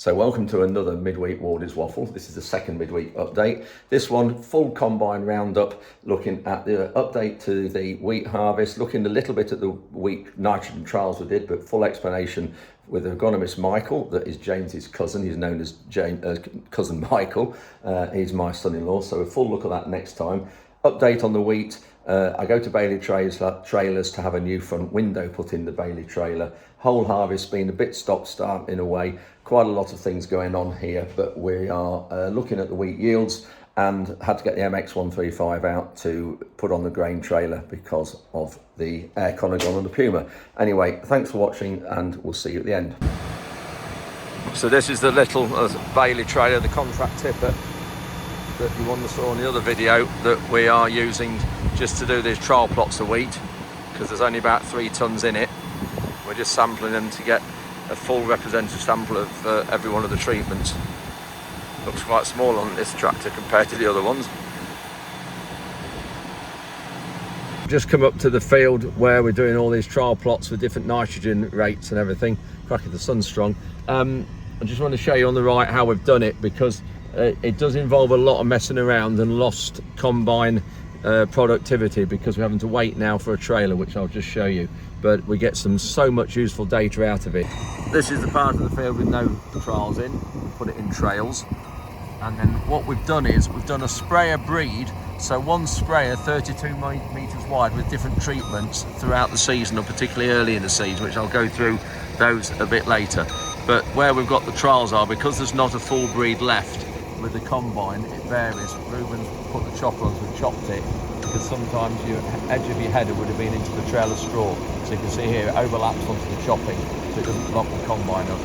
So welcome to another midweek Wardy's Waffle. This is the second midweek update. This one, full combine roundup, looking at the update to the wheat harvest, looking a little bit at the wheat nitrogen trials we did, but full explanation with agronomist Michael, that is James's cousin. He's known as cousin Michael. He's my son-in-law, so a full look at that next time. Update on the wheat. I go to Bailey trailers to have a new front window put in the Bailey trailer. Whole harvest been a bit stop-start in a way. Quite a lot of things going on here, but we are looking at the wheat yields and had to get the MX135 out to put on the grain trailer because of the aircon had gone on the Puma. Anyway, thanks for watching and we'll see you at the end. So this is the little Bailey trailer, the contract tipper that you saw in the other video that we are using just to do these trial plots of wheat, because there's only about 3 tons in it. We're just sampling them to get a full representative sample of every one of the treatments. Looks quite small on this tractor compared to the other ones. Just come up to the field where we're doing all these trial plots with different nitrogen rates and everything. Cracking, the sun's strong. I just want to show you on the right how we've done it, because it does involve a lot of messing around and lost combine productivity, because we're having to wait now for a trailer, which I'll just show you, but we get so much useful data out of it. This is the part of the field with no trials in. Put it in trails, and then what we've done is we've done a sprayer breed, so one sprayer 32 meters wide with different treatments throughout the season, or particularly early in the season, which I'll go through those a bit later. But where we've got the trials are, because there's not a full breed left with the combine, it varies. Ruben's put the chopper on, so we chopped it, because sometimes your edge of your header would have been into the trail of straw. So you can see here it overlaps onto the chopping, so it doesn't block the combine up.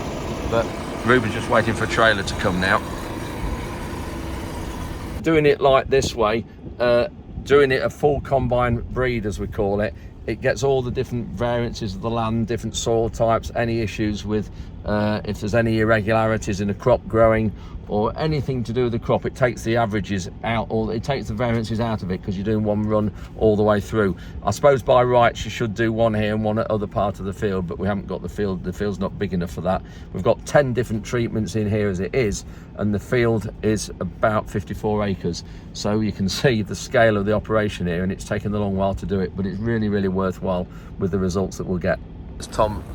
But Ruben's just waiting for a trailer to come now. Doing it like this way, doing it a full combine breed as we call it, it gets all the different variances of the land, different soil types, any issues with if there's any irregularities in a crop growing or anything to do with the crop, it takes the averages out, or it takes the variances out of it, because you're doing one run all the way through. I suppose by rights you should do one here and one at other part of the field, but we haven't got the field's not big enough for that. We've got 10 different treatments in here as it is, and the field is about 54 acres, so you can see the scale of the operation here, and it's taken a long while to do it, but it's really, really worthwhile with the results that we'll get. It's Tom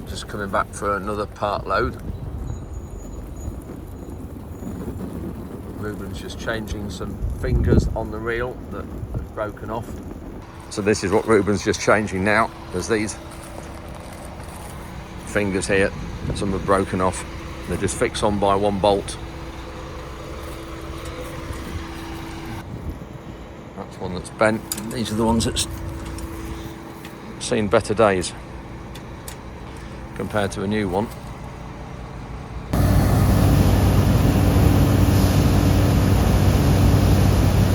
just coming back for another part load. Ruben's just changing some fingers on the reel that have broken off. So this is what Ruben's just changing now. There's these fingers here, some have broken off. They're just fixed on by one bolt. That's one that's bent. These are the ones that's seen better days compared to a new one.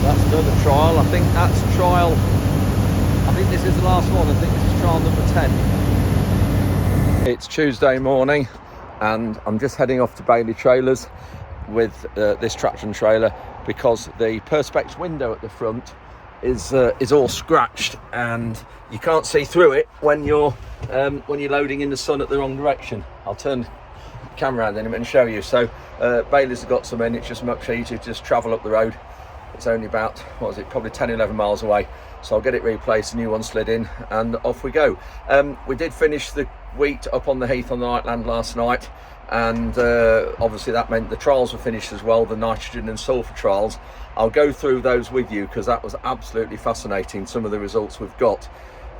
That's another trial. I think that's trial, I think this is the last one. I think this is trial number 10. It's Tuesday morning and I'm just heading off to Bailey trailers with this traction trailer, because the perspex window at the front is all scratched and you can't see through it when you're loading in the sun at the wrong direction. I'll turn the camera around in a minute and show you. So Bailey's have got some in. It's just much easier to just travel up the road. It's only about, what is it, probably 10-11 miles away. So I'll get it replaced, a new one slid in, and off we go. We did finish the wheat up on the heath on the Nightland last night, and obviously that meant the trials were finished as well, the nitrogen and sulphur trials. I'll go through those with you, because that was absolutely fascinating, some of the results we've got.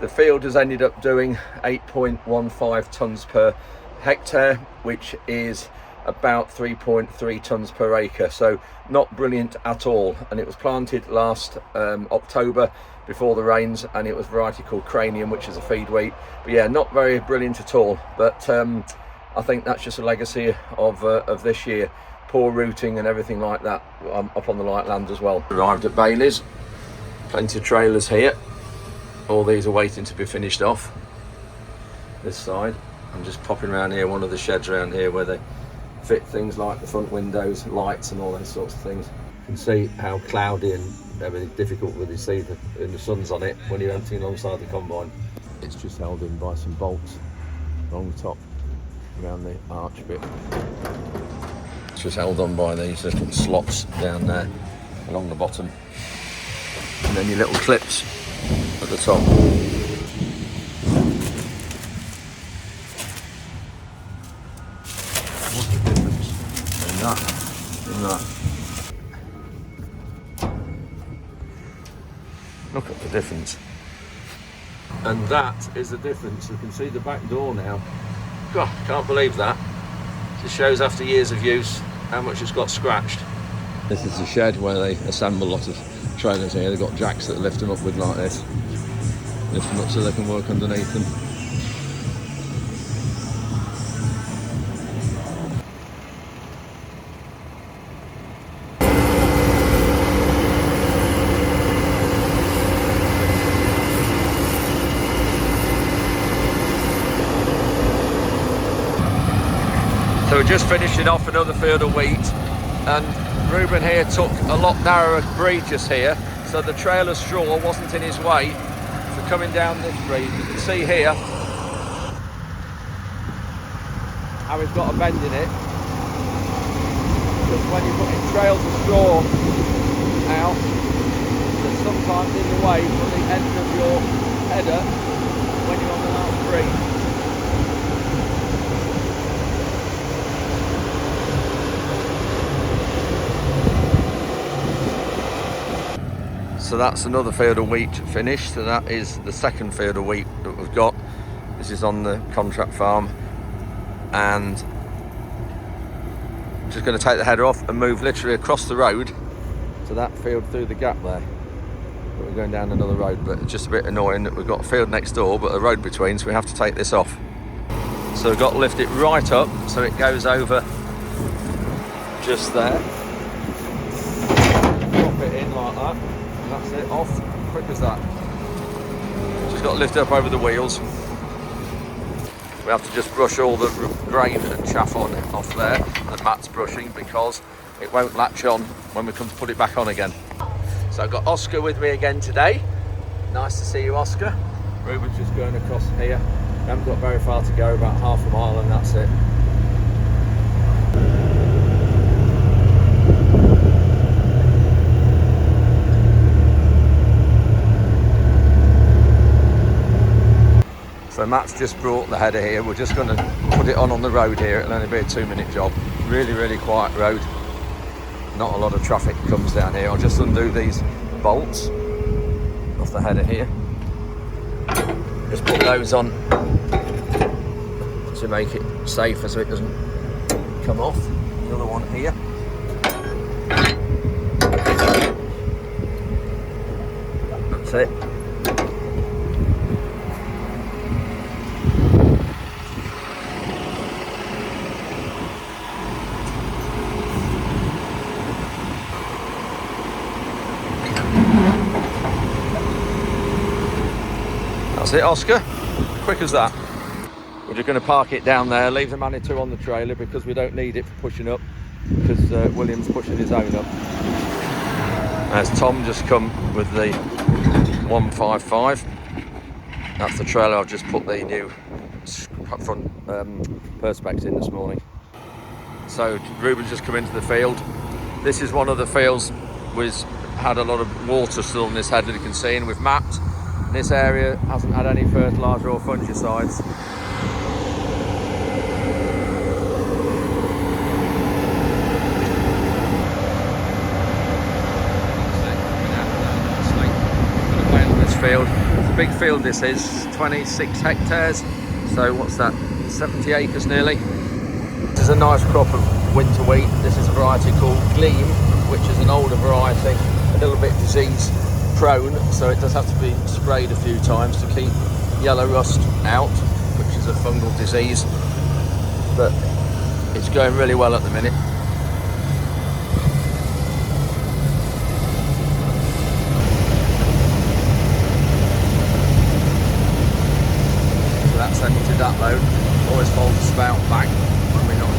The field has ended up doing 8.15 tonnes per hectare, which is about 3.3 tonnes per acre, so not brilliant at all. And it was planted last October before the rains, and it was a variety called Cranium, which is a feed wheat. But yeah, not very brilliant at all, but I think that's just a legacy of this year. Poor rooting and everything like that up on the light land as well. Arrived at Bailey's, plenty of trailers here. All these are waiting to be finished off. This side, I'm just popping around here, one of the sheds around here where they fit things like the front windows, lights and all those sorts of things. You can see how cloudy and everything difficult with you see the sun's on it when you're emptying alongside the combine. It's just held in by some bolts along the top around the arch bit. clutch is held on by these little slots down there along the bottom, and then your little clips at the top. What's the difference in that? Look at the difference. And that is the difference. You can see the back door now. God, can't believe that. Just shows after years of use how much it's got scratched. This is the shed where they assemble lots of trailers here. They've got jacks that lift them up with like this. Lift them up so they can work underneath them. So we're just finishing off another field of wheat, and Ruben here took a lot narrower breaches here, so the trailer straw wasn't in his way for coming down this breed. You can see here how he's got a bend in it, because when you're putting trails of straw out, they're sometimes in the way from the end of your header when you're on the last breed. So that's another field of wheat finished. So that is the second field of wheat that we've got. This is on the contract farm, and just going to take the header off and move literally across the road to that field through the gap there. But we're going down another road, but it's just a bit annoying that we've got a field next door but a road between, so we have to take this off. So we've got to lift it right up so it goes over just there. Drop it in like that. That's it, off, quick as that. Just got to lift it up over the wheels. We have to just brush all the grain and chaff off there that Matt's brushing, because it won't latch on when we come to put it back on again. So I've got Oscar with me again today. Nice to see you, Oscar. Ruben's just going across here. We haven't got very far to go, about half a mile, and that's it. So Matt's just brought the header here. We're just going to put it on the road here. It'll only be a 2-minute job. Really, really quiet road. Not a lot of traffic comes down here. I'll just undo these bolts off the header here. Just put those on to make it safer so it doesn't come off. Another one here. That's it. That's it, Oscar. Quick as that. We're just going to park it down there, leave the Manitou on the trailer because we don't need it for pushing up, because William's pushing his own up. As Tom just come with the 155. That's the trailer I've just put the new front perspex in this morning. So Ruben's just come into the field. This is one of the fields which had a lot of water still in this head that you can see, and we've mapped. This area hasn't had any fertiliser or fungicides. This field, it's a big field. This is 26 hectares. So what's that? 70 acres nearly. This is a nice crop of winter wheat. This is a variety called Gleam, which is an older variety, a little bit disease prone, so it does have to be sprayed a few times to keep yellow rust out, which is a fungal disease, but it's going really well at the minute. So that's emptied that load. Always fold the spout back when we're not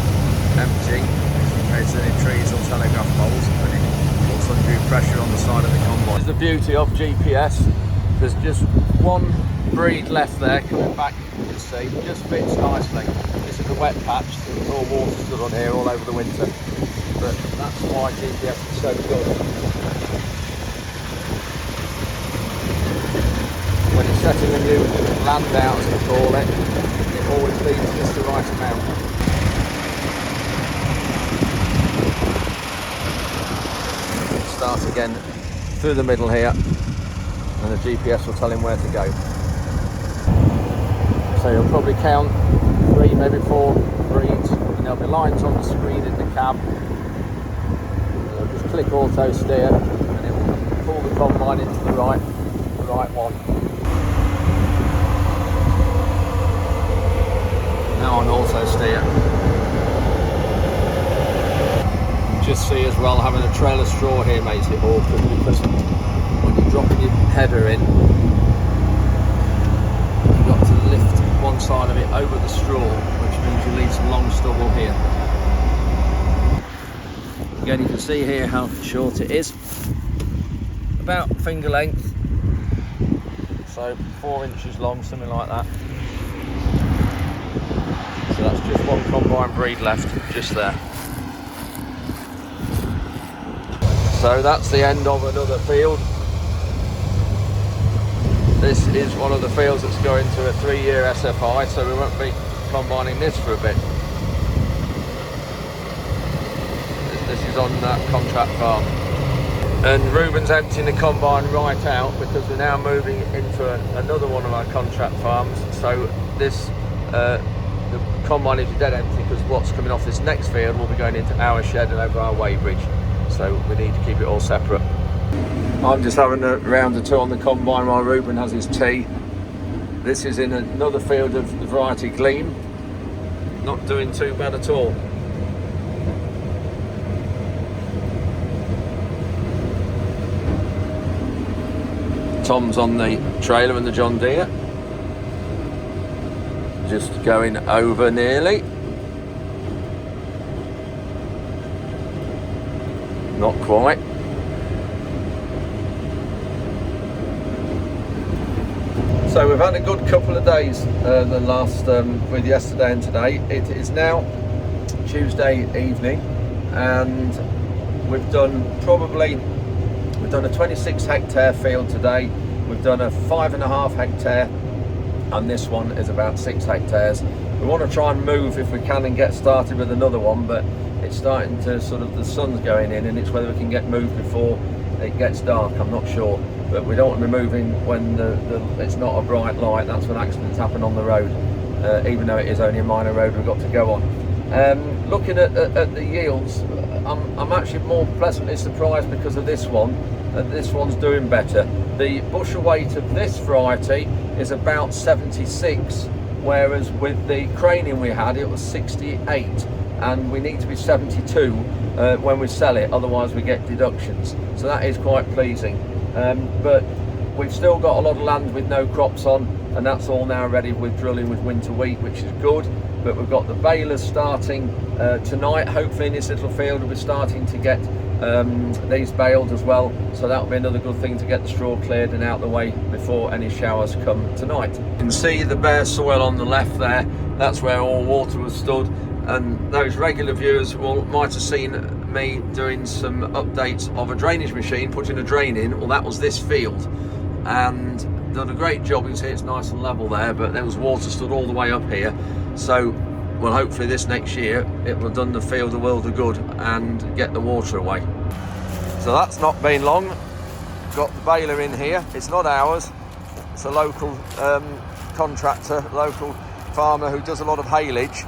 emptying, in case any trees or telegraph poles, and it puts undue pressure on the side of the combine. This is the beauty of GPS. There's just one breed left there coming back, you can see, just fits nicely. This is a wet patch, there's all water stood on here all over the winter. but that's why GPS is so good. When it's setting a new land out, as we call it, it always leaves just the right amount. Start again through the middle here, and the GPS will tell him where to go. So you'll probably count 3, maybe 4 breeds, and there'll be lines on the screen in the cab. You'll just click auto steer, and it will pull the combine into the right one. Now on auto steer. Just see as well, having a trail of straw here makes it awkward, because when you're dropping your header in, you've got to lift one side of it over the straw, which means you leave some long stubble here. Again, you can see here how short it is, about finger length, so 4 inches long, something like that. So that's just one combine breed left, just there. So that's the end of another field. This is one of the fields that's going to a 3-year SFI, so we won't be combining this for a bit. This is on that contract farm. And Ruben's emptying the combine right out, because we're now moving into another one of our contract farms. So this, the combine is dead empty, because what's coming off this next field will be going into our shed and over our weighbridge. So we need to keep it all separate. I'm just having a round or two on the combine while Ruben has his tea. This is in another field of the variety Gleam. Not doing too bad at all. Tom's on the trailer and the John Deere. Just going over nearly. Not quite. So we've had a good couple of days, the last with yesterday and today. It is now Tuesday evening, and we've done a 26 hectare field today. We've done a 5.5 hectare, and this one is about 6 hectares. We want to try and move if we can and get started with another one, but it's starting to the sun's going in, and it's whether we can get moved before it gets dark. I'm not sure, but we don't want to be moving when it's not a bright light. That's when accidents happen on the road, even though it is only a minor road we've got to go on. Looking at the yields, I'm actually more pleasantly surprised because of this one. This one's doing better. The bushel weight of this variety is about 76, whereas with the craning we had, it was 68. And we need to be 72 when we sell it, otherwise we get deductions. So that is quite pleasing. But we've still got a lot of land with no crops on, and that's all now ready with drilling with winter wheat, which is good. But we've got the balers starting tonight. Hopefully in this little field we'll be starting to get these baled as well. So that'll be another good thing to get the straw cleared and out the way before any showers come tonight. You can see the bare soil on the left there. That's where all water was stood. And those regular viewers might have seen me doing some updates of a drainage machine, putting a drain in. Well, that was this field, and done a great job. You can see it's nice and level there, but there was water stood all the way up here. So, well, hopefully this next year it will have done the field a world of good and get the water away. So that's not been long. Got the baler in here. It's not ours. It's a local contractor, local farmer who does a lot of haylage.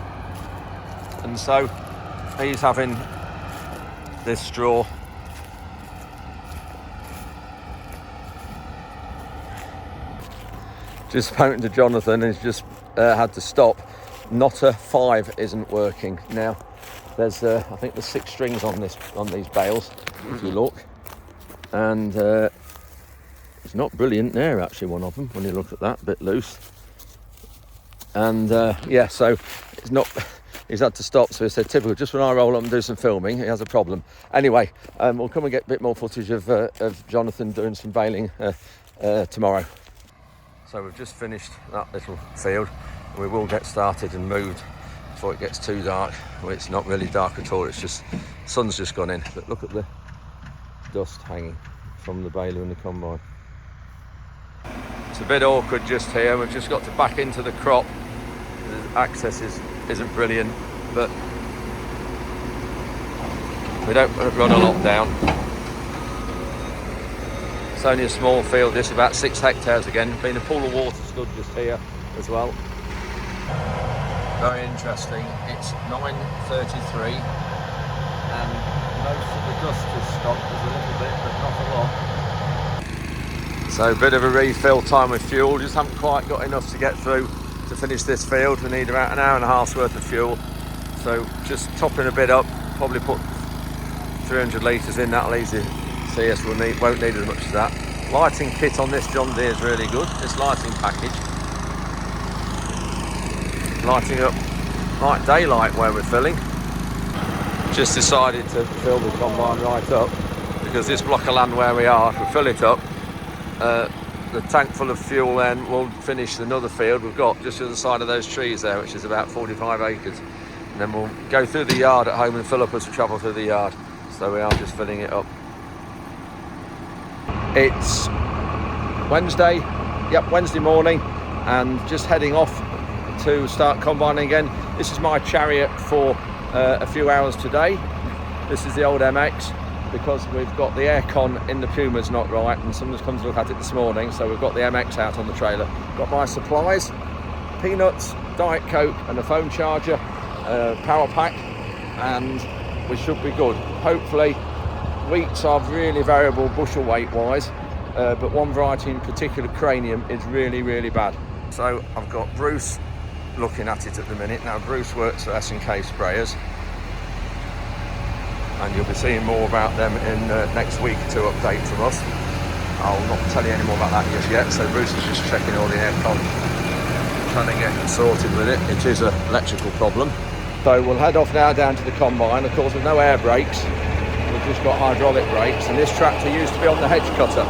And so he's having this straw. Just spoken to Jonathan, and he's just had to stop. Knotter 5 isn't working now. There's I think there's 6 strings on these bales, if you look, and it's not brilliant there. Actually, one of them, when you look at that, a bit loose. And yeah, so it's not. He's had to stop, so he said, typical, just when I roll up and do some filming, he has a problem. Anyway, we'll come and get a bit more footage of Jonathan doing some baling tomorrow. So we've just finished that little field, and we will get started and moved before it gets too dark. Well, it's not really dark at all, it's just Sun's just gone in, but look at the dust hanging from the baler and the combine. It's a bit awkward just here. We've just got to back into the crop. The access isn't brilliant, but we don't run a lot down. It's only a small field, this about 6 hectares again. Been a pool of water stood just here as well. Very interesting. It's 9:33 and most of the dust has stopped. There's a little bit, but not a lot. So a bit of a refill time with fuel. Just haven't quite got enough to get through to finish this field. We need about an hour and a half's worth of fuel. So just topping a bit up, probably put 300 litres in, that'll easy see us, won't need as much as that. Lighting kit on this John Deere is really good, this lighting package. Lighting up like daylight where we're filling. Just decided to fill the combine right up because this block of land where we are, if we fill it up, the tank full of fuel then will finish another field we've got just to the side of those trees there, which is about 45 acres. And then we'll go through the yard at home and fill up as we travel through the yard. So we are just filling it up. It's Wednesday morning and just heading off to start combining again. This is my chariot for a few hours today. This is the old MX because we've got the aircon in the Puma's not right and someone's come to look at it this morning, so we've got the MX out on the trailer. Got my supplies, peanuts, Diet Coke and a phone charger, power pack, and we should be good. Hopefully, wheats are really variable bushel weight wise, but one variety in particular, cranium, is really, really bad. So I've got Bruce looking at it at the minute. Now Bruce works for S&K Sprayers, and you'll be seeing more about them in next week to update from us. I'll not tell you any more about that just yet. So Bruce is just checking all the aircon, trying to get sorted with it. It is an electrical problem. So we'll head off now down to the combine. Of course, with no air brakes, we've just got hydraulic brakes, and this tractor used to be on the hedge cutter,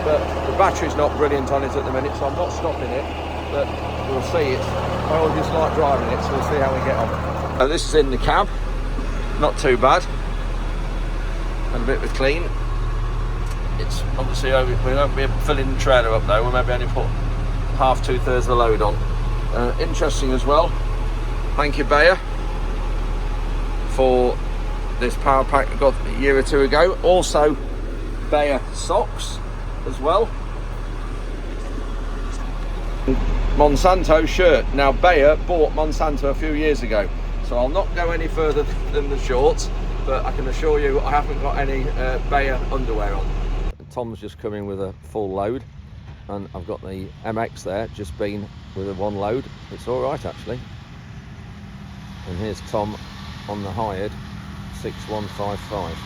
but the battery's not brilliant on it at the minute, so I'm not stopping it, but we'll see. I always just like driving it, so we'll see how we get on. So this is in the cab, not too bad, and a bit of clean. It's obviously, we won't be filling the trailer up though, we'll maybe only put half, 2/3 of the load on. Interesting as well, thank you Bayer for this power pack I got a year or two ago. Also Bayer socks as well. Monsanto shirt. Now Bayer bought Monsanto a few years ago, so I'll not go any further than the shorts, but I can assure you I haven't got any Bayer underwear on. Tom's just coming with a full load, and I've got the MX there just been with a one load. It's all right actually. And here's Tom on the hired 6155.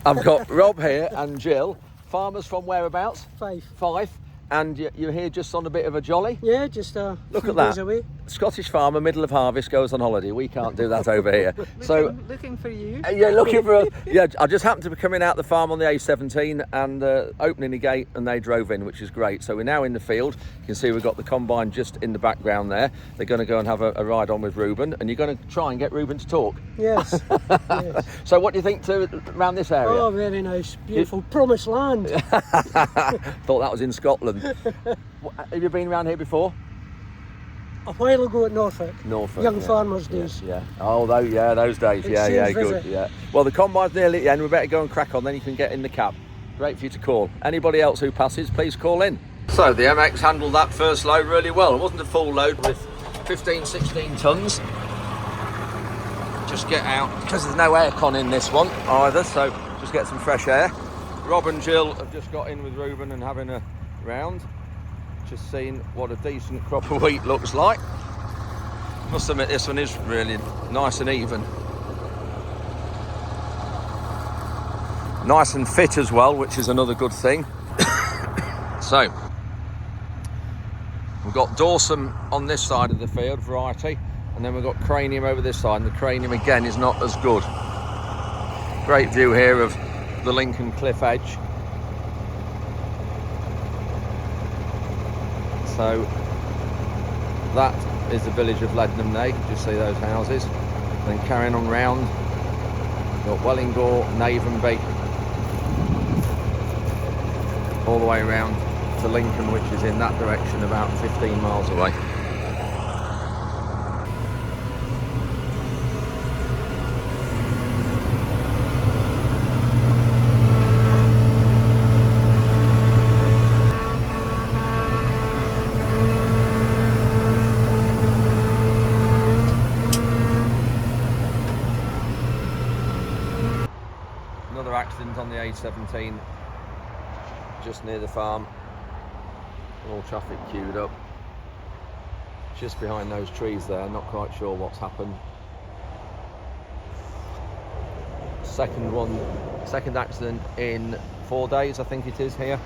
I've got Rob here and Jill, farmers from whereabouts? Fife. And you're here just on a bit of a jolly? Yeah, just look at that. Away. Scottish farmer, middle of harvest, goes on holiday. We can't do that over here. Looking for you. Yeah, looking for. Yeah, I just happened to be coming out the farm on the A17 and opening the gate, and they drove in, which is great. So we're now in the field. You can see we've got the combine just in the background there. They're going to go and have a ride on with Reuben, and you're going to try and get Reuben to talk. Yes. Yes. So what do you think around this area? Oh, very nice, beautiful, promised land. Thought that was in Scotland. Have you been around here before? A while ago at Norfolk. Young farmers' days. Yeah. Oh, those days. Yeah, good. Yeah. Well, the combine's nearly at the end. We better go and crack on. Then you can get in the cab. Great for you to call. Anybody else who passes, please call in. So the MX handled that first load really well. It wasn't a full load with 15, 16 tons. Just get out because there's no aircon in this one either. So just get some fresh air. Rob and Jill have just got in with Reuben and having a round. Just seeing what a decent crop of wheat looks like. Must admit this one is really nice and even. Nice and fit as well, which is another good thing. So, we've got Dawson on this side of the field, variety, and then we've got Cranium over this side, and the Cranium again is not as good. Great view here of the Lincoln Cliff Edge. So That is the village of Leadenham Neg. Just see those houses. Then carrying on round, got Wellingborough, Navenby, all the way around to Lincoln, which is in that direction, about 15 miles away. Another accident on the A17 just near the farm. All traffic queued up just behind those trees there. Not quite sure what's happened. Second accident in 4 days, I think it is here.